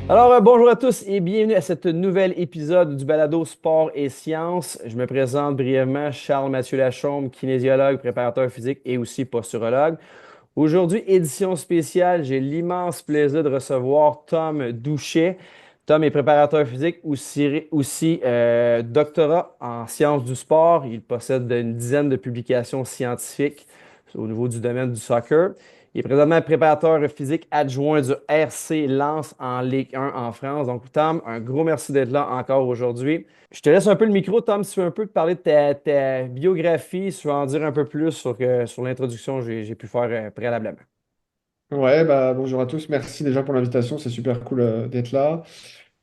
Bonjour à tous et bienvenue à cet nouvel épisode du balado Sport et Sciences. Je me présente brièvement, Charles-Mathieu Lachaume, kinésiologue, préparateur physique et aussi posturologue. Aujourd'hui, édition spéciale, j'ai l'immense plaisir de recevoir Tom Douchet. Tom est préparateur physique, aussi doctorat en sciences du sport. Il possède une dizaine de publications scientifiques au niveau du domaine du soccer. Il est présentement préparateur physique adjoint du RC Lens en Ligue 1 en France. Donc, Tom, un gros merci d'être là encore aujourd'hui. Je te laisse un peu le micro, Tom, si tu veux un peu te parler de ta biographie, si tu veux en dire un peu plus sur l'introduction que j'ai pu faire préalablement. Ouais, bonjour à tous. Merci déjà pour l'invitation. C'est super cool d'être là.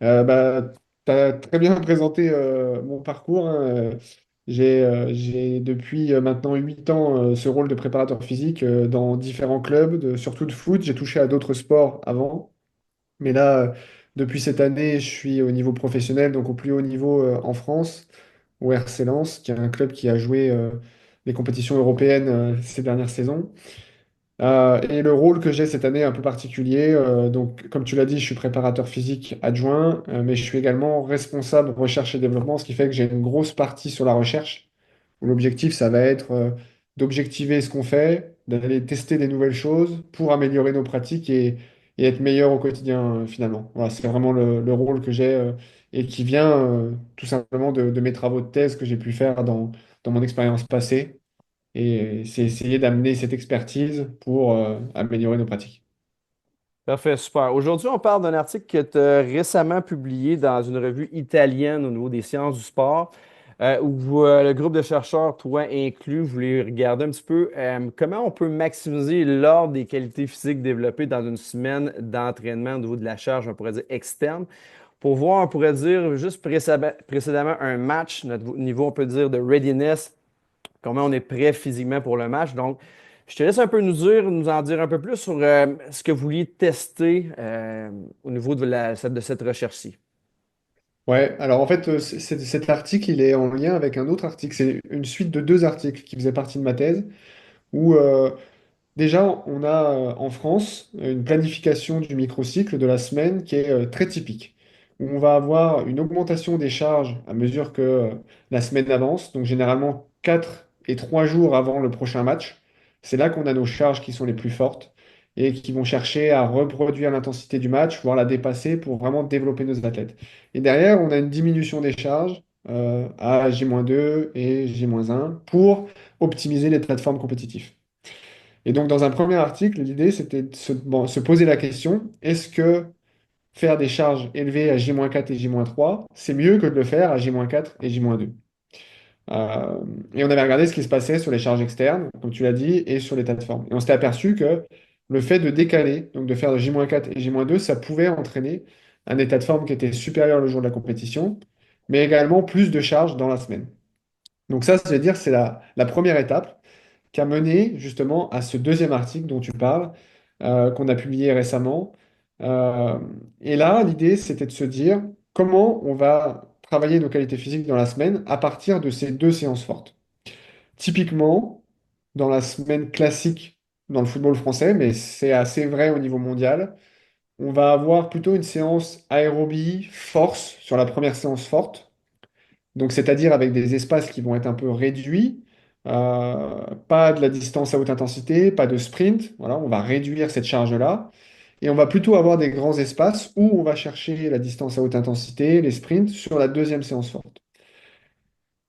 Tu as très bien présenté mon parcours, hein. J'ai depuis maintenant 8 ans ce rôle de préparateur physique dans différents clubs, surtout de foot. J'ai touché à d'autres sports avant. Mais là, depuis cette année, je suis au niveau professionnel, donc au plus haut niveau en France, au RC Lens, qui est un club qui a joué les compétitions européennes ces dernières saisons. Et le rôle que j'ai cette année est un peu particulier. Donc, comme tu l'as dit, je suis préparateur physique adjoint, mais je suis également responsable recherche et développement, ce qui fait que j'ai une grosse partie sur la recherche, où l'objectif, ça va être d'objectiver ce qu'on fait, d'aller tester des nouvelles choses pour améliorer nos pratiques et être meilleur au quotidien, finalement. Voilà, c'est vraiment le rôle que j'ai et qui vient tout simplement de mes travaux de thèse que j'ai pu faire dans mon expérience passée. Et c'est essayer d'amener cette expertise pour améliorer nos pratiques. Parfait, super. Aujourd'hui, on parle d'un article que tu as récemment publié dans une revue italienne au niveau des sciences du sport, où le groupe de chercheurs, toi inclus, voulez regarder un petit peu comment on peut maximiser l'ordre des qualités physiques développées dans une semaine d'entraînement au niveau de la charge, on pourrait dire externe, pour voir, on pourrait dire juste précédemment un match, notre niveau, on peut dire, de readiness, comment on est prêt physiquement pour le match. Donc, je te laisse un peu nous en dire un peu plus sur ce que vous vouliez tester au niveau de cette recherche-ci. Ouais, alors en fait, cet article, il est en lien avec un autre article. C'est une suite de deux articles qui faisaient partie de ma thèse, où déjà, on a en France une planification du microcycle de la semaine qui est très typique, où on va avoir une augmentation des charges à mesure que la semaine avance, donc généralement 4 et 3 jours avant le prochain match. C'est là qu'on a nos charges qui sont les plus fortes et qui vont chercher à reproduire l'intensité du match, voire la dépasser pour vraiment développer nos athlètes. Et derrière, on a une diminution des charges à J-2 et J-1 pour optimiser les plateformes compétitifs. Et donc, dans un premier article, l'idée, c'était de se poser la question, est-ce que faire des charges élevées à J-4 et J-3, c'est mieux que de le faire à J-4 et J-2? Euh, et on avait regardé ce qui se passait sur les charges externes, comme tu l'as dit, et sur l'état de forme. Et on s'était aperçu que le fait de décaler, donc de faire de J-4 et J-2, ça pouvait entraîner un état de forme qui était supérieur le jour de la compétition, mais également plus de charges dans la semaine. Donc ça, c'est à dire, c'est la première étape qui a mené justement à ce deuxième article dont tu parles, qu'on a publié récemment. Euh, et là, l'idée, c'était de se dire comment on va travailler nos qualités physiques dans la semaine à partir de ces deux séances fortes. Typiquement, dans la semaine classique dans le football français, mais c'est assez vrai au niveau mondial, on va avoir plutôt une séance aérobie force sur la première séance forte, donc, c'est-à-dire avec des espaces qui vont être un peu réduits, pas de la distance à haute intensité, pas de sprint. Voilà, on va réduire cette charge-là. Et on va plutôt avoir des grands espaces où on va chercher la distance à haute intensité, les sprints, sur la deuxième séance forte.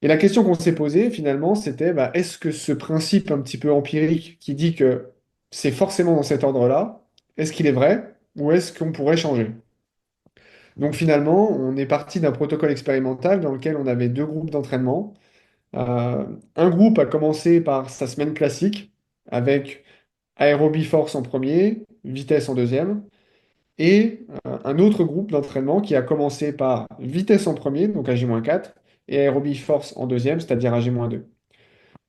Et la question qu'on s'est posée finalement, c'était est-ce que ce principe un petit peu empirique qui dit que c'est forcément dans cet ordre-là, est-ce qu'il est vrai ou est-ce qu'on pourrait changer? Donc finalement, on est parti d'un protocole expérimental dans lequel on avait deux groupes d'entraînement. Euh, un groupe a commencé par sa semaine classique avec aérobie force en premier, vitesse en deuxième, et un autre groupe d'entraînement qui a commencé par vitesse en premier, donc à J-4, et aérobie force en deuxième, c'est-à-dire à J-2.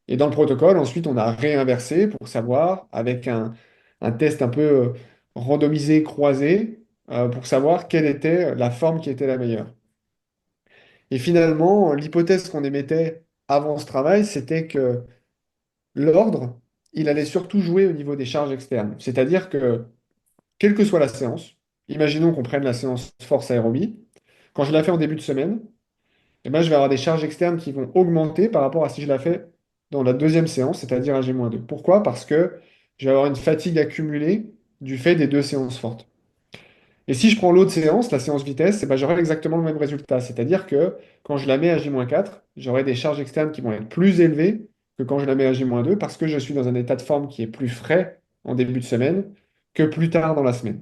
Et dans le protocole, ensuite, on a réinversé pour savoir, avec un test un peu randomisé, croisé, pour savoir quelle était la forme qui était la meilleure. Et finalement, l'hypothèse qu'on émettait avant ce travail, c'était que l'ordre, il allait surtout jouer au niveau des charges externes. C'est-à-dire que, quelle que soit la séance, imaginons qu'on prenne la séance force aérobie. Quand je la fais en début de semaine, eh ben, je vais avoir des charges externes qui vont augmenter par rapport à si je la fais dans la deuxième séance, c'est-à-dire à G-2. Pourquoi? Parce que je vais avoir une fatigue accumulée du fait des deux séances fortes. Et si je prends l'autre séance, la séance vitesse, eh ben, j'aurai exactement le même résultat. C'est-à-dire que quand je la mets à J-4, j'aurai des charges externes qui vont être plus élevées que quand je la mets à J-2 parce que je suis dans un état de forme qui est plus frais en début de semaine que plus tard dans la semaine.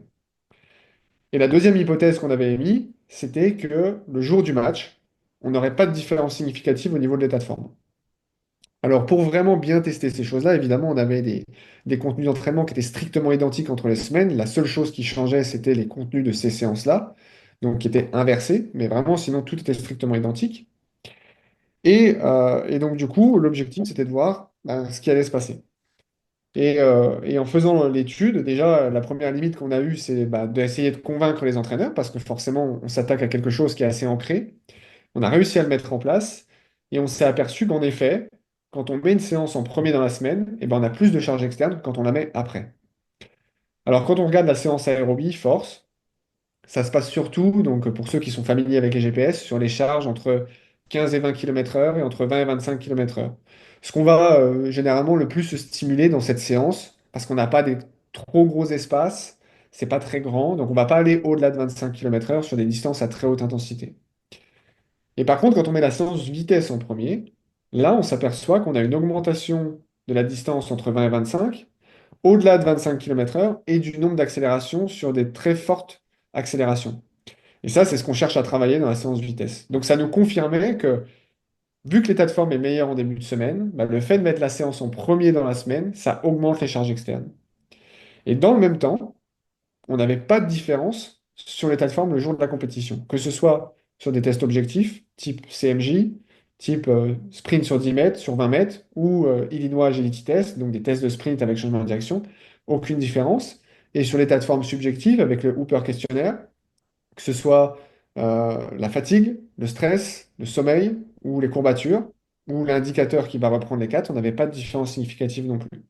Et la deuxième hypothèse qu'on avait émise, c'était que le jour du match, on n'aurait pas de différence significative au niveau de l'état de forme. Alors, pour vraiment bien tester ces choses-là, évidemment, on avait des contenus d'entraînement qui étaient strictement identiques entre les semaines. La seule chose qui changeait, c'était les contenus de ces séances-là, donc qui étaient inversés, mais vraiment, sinon, tout était strictement identique. Et donc, du coup, l'objectif, c'était de voir ben, ce qui allait se passer. Et en faisant l'étude, déjà, la première limite qu'on a eue, c'est bah, d'essayer de convaincre les entraîneurs, parce que forcément, on s'attaque à quelque chose qui est assez ancré. On a réussi à le mettre en place et on s'est aperçu qu'en effet, quand on met une séance en premier dans la semaine, eh ben, on a plus de charge externe que quand on la met après. Alors, quand on regarde la séance aérobie, force, ça se passe surtout, donc pour ceux qui sont familiers avec les GPS, sur les charges entre 15 et 20 km/h et entre 20 et 25 km/h. Ce qu'on va généralement le plus se stimuler dans cette séance, parce qu'on n'a pas des trop gros espaces, c'est pas très grand, donc on va pas aller au-delà de 25 km/h sur des distances à très haute intensité. Et par contre, quand on met la séance vitesse en premier, là, on s'aperçoit qu'on a une augmentation de la distance entre 20 et 25, au-delà de 25 km/h, et du nombre d'accélérations sur des très fortes accélérations. Et ça, c'est ce qu'on cherche à travailler dans la séance vitesse. Donc ça nous confirmait que, vu que l'état de forme est meilleur en début de semaine, bah, le fait de mettre la séance en premier dans la semaine, ça augmente les charges externes. Et dans le même temps, on n'avait pas de différence sur l'état de forme le jour de la compétition, que ce soit sur des tests objectifs, type CMJ, type sprint sur 10 mètres, sur 20 mètres, ou Illinois Agility Test, donc des tests de sprint avec changement de direction, aucune différence. Et sur l'état de forme subjectif, avec le Hooper questionnaire, que ce soit la fatigue, le stress, le sommeil, ou les courbatures, ou l'indicateur qui va reprendre les quatre, on n'avait pas de différence significative non plus.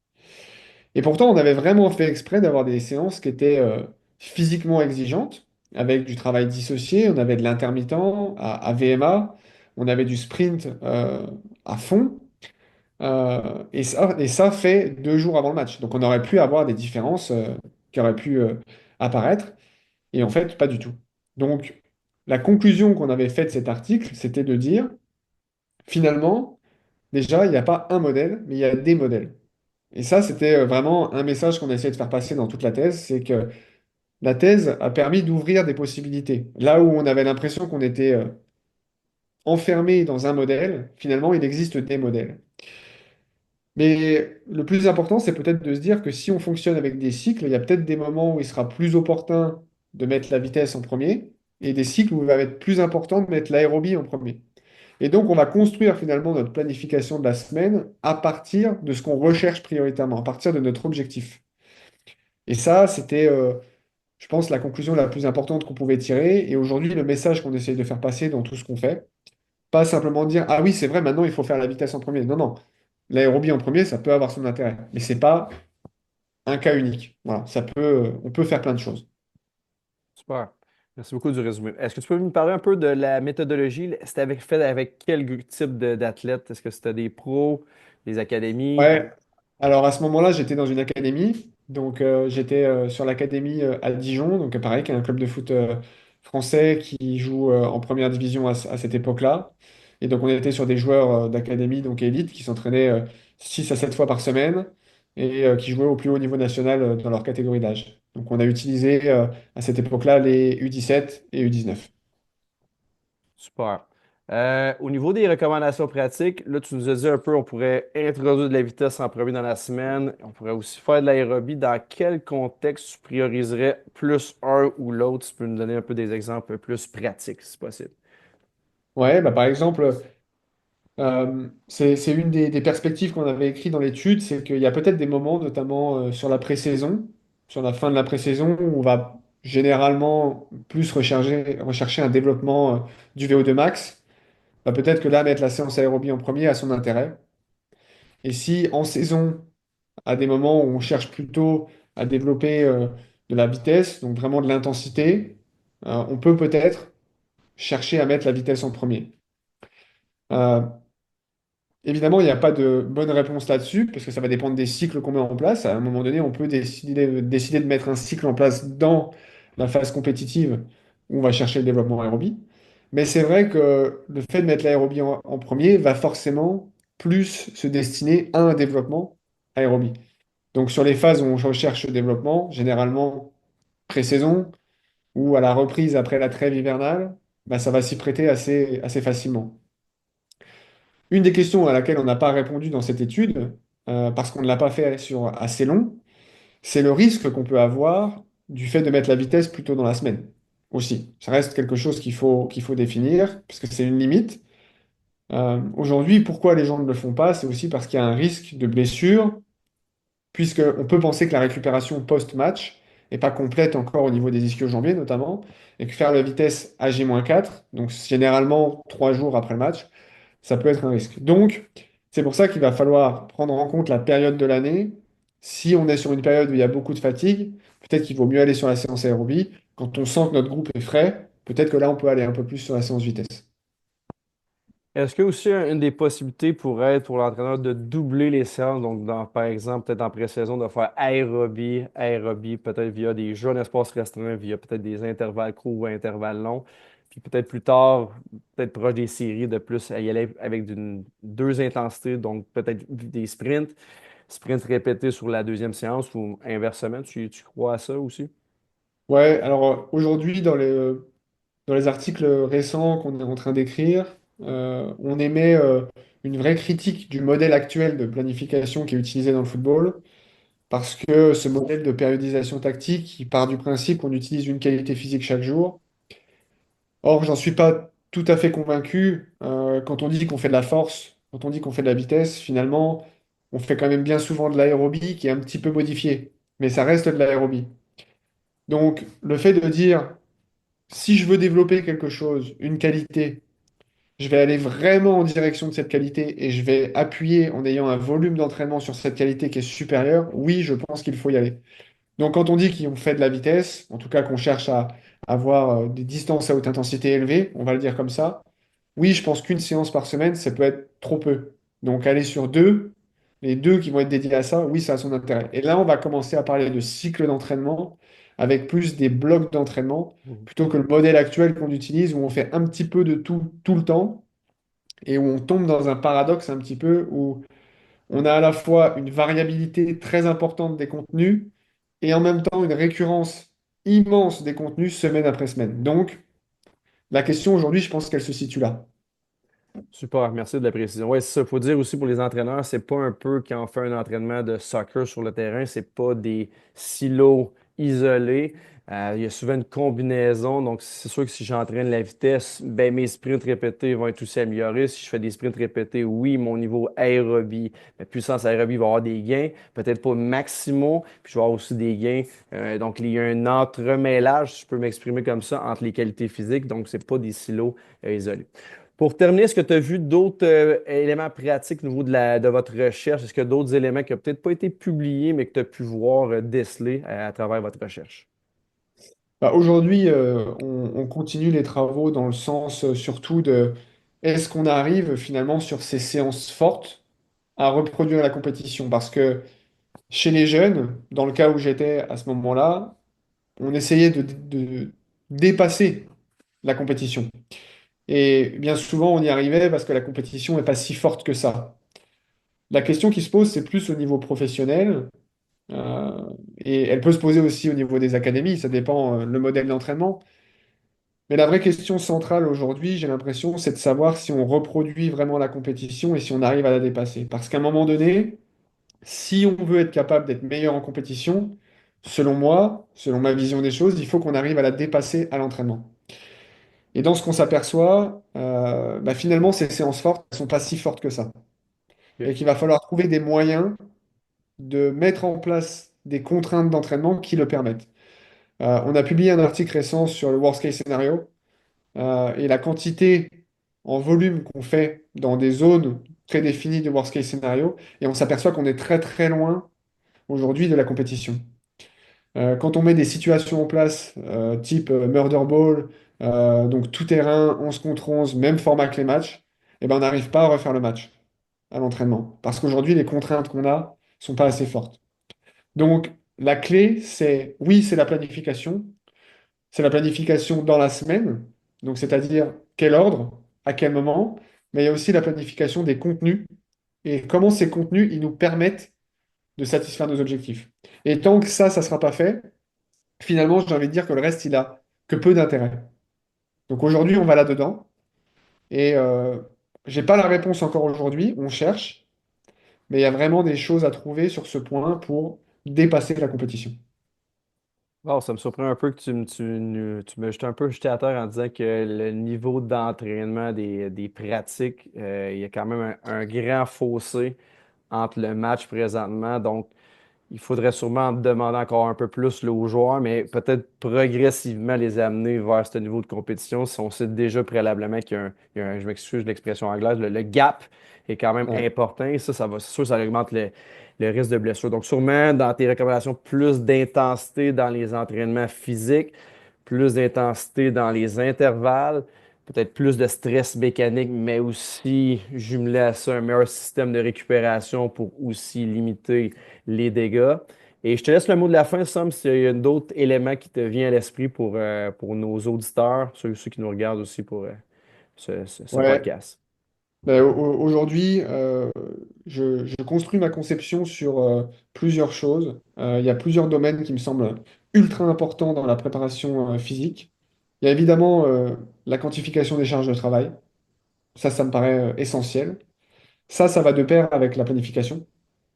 Et pourtant, on avait vraiment fait exprès d'avoir des séances qui étaient physiquement exigeantes, avec du travail dissocié, on avait de l'intermittent à VMA, on avait du sprint à fond, et ça fait 2 jours avant le match. Donc on aurait pu avoir des différences qui auraient pu apparaître, et en fait, pas du tout. Donc la conclusion qu'on avait faite de cet article, c'était de dire, finalement, déjà, il n'y a pas un modèle, mais il y a des modèles. Et ça, c'était vraiment un message qu'on a essayé de faire passer dans toute la thèse, c'est que la thèse a permis d'ouvrir des possibilités. Là où on avait l'impression qu'on était enfermé dans un modèle, finalement, il existe des modèles. Mais le plus important, c'est peut-être de se dire que si on fonctionne avec des cycles, il y a peut-être des moments où il sera plus opportun de mettre la vitesse en premier, et des cycles où il va être plus important de mettre l'aérobie en premier. Et donc, on va construire finalement notre planification de la semaine à partir de ce qu'on recherche prioritairement, à partir de notre objectif. Et ça, c'était, je pense, la conclusion la plus importante qu'on pouvait tirer. Et aujourd'hui, le message qu'on essaye de faire passer dans tout ce qu'on fait, pas simplement dire, ah oui, c'est vrai, maintenant il faut faire la vitesse en premier. Non, non. L'aérobie en premier, ça peut avoir son intérêt. Mais c'est pas un cas unique. Voilà, on peut faire plein de choses. Super. Merci beaucoup du résumé. Est-ce que tu peux me parler un peu de la méthodologie? C'était fait avec quel type d'athlète? Est-ce que c'était des pros, des académies? Ouais. Alors à ce moment-là, j'étais dans une académie. Donc j'étais sur l'académie à Dijon, donc pareil, qui est un club de foot français qui joue en première division à cette époque-là. Et donc on était sur des joueurs d'académie, donc élite, qui s'entraînaient 6 à 7 fois par semaine et qui jouaient au plus haut niveau national dans leur catégorie d'âge. Donc on a utilisé à cette époque-là les U17 et U19. Super. Au niveau des recommandations pratiques, là, tu nous as dit un peu, on pourrait introduire de la vitesse en premier dans la semaine. On pourrait aussi faire de l'aérobie. Dans quel contexte tu prioriserais plus un ou l'autre? Tu peux nous donner un peu des exemples plus pratiques, si possible. Ouais, bah par exemple, c'est une des perspectives qu'on avait écrites dans l'étude, c'est qu'il y a peut-être des moments, notamment sur la pré-saison, sur la fin de la pré-saison, où on va généralement plus rechercher un développement du VO2 max. Bah, peut-être que là, mettre la séance aérobie en premier a son intérêt. Et si en saison, à des moments où on cherche plutôt à développer de la vitesse, donc vraiment de l'intensité, on peut peut-être chercher à mettre la vitesse en premier. Euh, Évidemment, il n'y a pas de bonne réponse là-dessus, parce que ça va dépendre des cycles qu'on met en place. À un moment donné, on peut décider de mettre un cycle en place dans la phase compétitive, où on va chercher le développement aérobie. Mais c'est vrai que le fait de mettre l'aérobie en premier va forcément plus se destiner à un développement aérobie. Donc sur les phases où on recherche le développement, généralement pré-saison ou à la reprise après la trêve hivernale, bah, ça va s'y prêter assez facilement. Une des questions à laquelle on n'a pas répondu dans cette étude, parce qu'on ne l'a pas fait sur assez long, c'est le risque qu'on peut avoir du fait de mettre la vitesse plutôt dans la semaine aussi. Ça reste quelque chose qu'il faut définir, parce que c'est une limite. Aujourd'hui, pourquoi les gens ne le font pas? C'est aussi parce qu'il y a un risque de blessure, puisqu'on peut penser que la récupération post-match n'est pas complète encore au niveau des ischio-jambiers notamment, et que faire la vitesse à J-4, donc généralement 3 jours après le match, ça peut être un risque. Donc, c'est pour ça qu'il va falloir prendre en compte la période de l'année. Si on est sur une période où il y a beaucoup de fatigue, peut-être qu'il vaut mieux aller sur la séance aérobie. Quand on sent que notre groupe est frais, peut-être que là, on peut aller un peu plus sur la séance vitesse. Est-ce que aussi une des possibilités pourrait être pour l'entraîneur de doubler les séances, donc par exemple, peut-être en pré-saison, de faire aérobie, aérobie, peut-être via des jeux en espace restreint, via peut-être des intervalles courts ou intervalles longs, puis peut-être plus tard, peut-être proche des séries, de plus y aller avec deux intensités, donc peut-être des sprints répétés sur la deuxième séance ou inversement, tu crois à ça aussi? Ouais, alors aujourd'hui, dans les articles récents qu'on est en train d'écrire, on émet une vraie critique du modèle actuel de planification qui est utilisé dans le football, parce que ce modèle de périodisation tactique, il part du principe qu'on utilise une qualité physique chaque jour. Or, j'en suis pas tout à fait convaincu. Quand on dit qu'on fait de la force, quand on dit qu'on fait de la vitesse, finalement, on fait quand même bien souvent de l'aérobie qui est un petit peu modifiée, mais ça reste de l'aérobie. Donc, le fait de dire, si je veux développer quelque chose, une qualité, je vais aller vraiment en direction de cette qualité et je vais appuyer en ayant un volume d'entraînement sur cette qualité qui est supérieur, oui, je pense qu'il faut y aller. Donc, quand on dit qu'on fait de la vitesse, en tout cas qu'on cherche à avoir des distances à haute intensité élevées, on va le dire comme ça, oui, je pense qu'une séance par semaine, ça peut être trop peu. Donc, aller sur deux, les deux qui vont être dédiés à ça, oui, ça a son intérêt. Et là, on va commencer à parler de cycle d'entraînement avec plus des blocs d'entraînement Mhm. plutôt que le modèle actuel qu'on utilise où on fait un petit peu de tout tout le temps et où on tombe dans un paradoxe un petit peu où on a à la fois une variabilité très importante des contenus et en même temps une récurrence immense des contenus semaine après semaine. Donc, la question aujourd'hui, je pense qu'elle se situe là. Super, merci de la précision. Oui, c'est ça. Il faut dire aussi pour les entraîneurs, c'est pas un peu quand on fait un entraînement de soccer sur le terrain, c'est pas des silos isolés. Il y a souvent une combinaison. Donc, c'est sûr que si j'entraîne la vitesse, ben, mes sprints répétés vont être aussi améliorés. Si je fais des sprints répétés, oui, mon niveau aérobie, ma puissance aérobie va avoir des gains. Peut-être pas maximaux, puis je vais avoir aussi des gains. Donc, il y a un entremêlage, si je peux m'exprimer comme ça, entre les qualités physiques. Donc, c'est pas des silos isolés. Pour terminer, est-ce que tu as vu d'autres éléments pratiques au niveau de votre recherche? Est-ce qu'il y a d'autres éléments qui n'ont peut-être pas été publiés, mais que tu as pu voir déceler à travers votre recherche? Bah, aujourd'hui, on continue les travaux dans le sens surtout de est-ce qu'on arrive finalement sur ces séances fortes à reproduire la compétition? Parce que chez les jeunes, dans le cas où j'étais à ce moment-là, on essayait de dépasser la compétition. Et bien souvent, on y arrivait parce que la compétition n'est pas si forte que ça. La question qui se pose, c'est plus au niveau professionnel, euh, et elle peut se poser aussi au niveau des académies, ça dépend le modèle d'entraînement. Mais la vraie question centrale aujourd'hui, j'ai l'impression, c'est de savoir si on reproduit vraiment la compétition et si on arrive à la dépasser. Parce qu'à un moment donné, si on veut être capable d'être meilleur en compétition, selon moi, selon ma vision des choses, il faut qu'on arrive à la dépasser à l'entraînement. Et dans ce qu'on s'aperçoit, bah finalement, ces séances fortes ne sont pas si fortes que ça. OK. Et qu'il va falloir trouver des moyens de mettre en place des contraintes d'entraînement qui le permettent. On a publié un article récent sur le worst case scenario et la quantité en volume qu'on fait dans des zones très définies de worst case scenario et on s'aperçoit qu'on est très très loin aujourd'hui de la compétition. Quand on met des situations en place, type murder ball, donc tout terrain, 11 contre 11, même format que les matchs, eh ben, on n'arrive pas à refaire le match à l'entraînement. Parce qu'aujourd'hui, les contraintes qu'on a sont pas assez fortes. Donc, la clé, c'est, oui, c'est la planification. C'est la planification dans la semaine, donc c'est-à-dire quel ordre, à quel moment, mais il y a aussi la planification des contenus et comment ces contenus, ils nous permettent de satisfaire nos objectifs. Et tant que ça ne sera pas fait, finalement, j'ai envie de dire que le reste, il a que peu d'intérêt. Donc aujourd'hui, on va là-dedans et j'ai pas la réponse encore aujourd'hui, on cherche, mais il y a vraiment des choses à trouver sur ce point pour dépasser la compétition. Bon, ça me surprend un peu que tu me jettes un peu jeté à terre en disant que le niveau d'entraînement des pratiques, il y a quand même un grand fossé entre le match présentement. Donc, il faudrait sûrement demander encore un peu plus là, aux joueurs, mais peut-être progressivement les amener vers ce niveau de compétition si on sait déjà préalablement je m'excuse de l'expression anglaise, le gap est quand même Ouais. important et c'est sûr, ça augmente le risque de blessure. Donc, sûrement, dans tes recommandations, plus d'intensité dans les entraînements physiques, plus d'intensité dans les intervalles, peut-être plus de stress mécanique, mais aussi jumelé à ça un meilleur système de récupération pour aussi limiter les dégâts. Et je te laisse le mot de la fin, Sam, s'il y a d'autres éléments qui te viennent à l'esprit pour nos auditeurs, ceux qui nous regardent aussi pour ce Ouais. podcast. Ben, aujourd'hui, je construis ma conception sur plusieurs choses. Il y a plusieurs domaines qui me semblent ultra importants dans la préparation physique. Il y a évidemment la quantification des charges de travail. Ça me paraît essentiel. Ça va de pair avec la planification.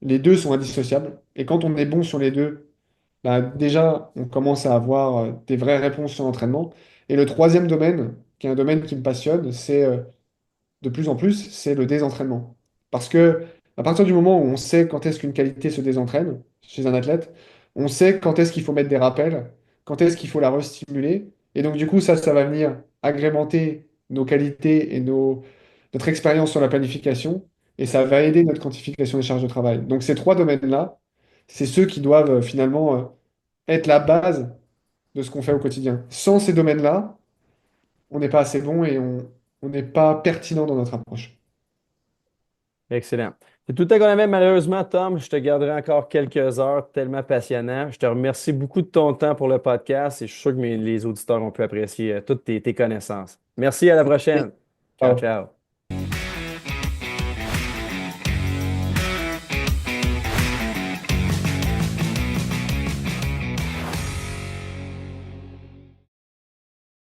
Les deux sont indissociables. Et quand on est bon sur les deux, ben, déjà, on commence à avoir des vraies réponses sur l'entraînement. Et le troisième domaine, qui est un domaine qui me passionne, c'est de plus en plus, c'est le désentraînement. Parce que à partir du moment où on sait quand est-ce qu'une qualité se désentraîne chez un athlète, on sait quand est-ce qu'il faut mettre des rappels, quand est-ce qu'il faut la restimuler. Et donc, du coup, ça va venir agrémenter nos qualités et notre expérience sur la planification. Et ça va aider notre quantification des charges de travail. Donc, ces trois domaines-là, c'est ceux qui doivent finalement être la base de ce qu'on fait au quotidien. Sans ces domaines-là, on n'est pas assez bon et on n'est pas pertinent dans notre approche. Excellent. C'est tout le temps qu'on avait, malheureusement, Tom. Je te garderai encore quelques heures, tellement passionnant. Je te remercie beaucoup de ton temps pour le podcast et je suis sûr que les auditeurs ont pu apprécier toutes tes connaissances. Merci, à la prochaine. Ciao, Ciao. ciao.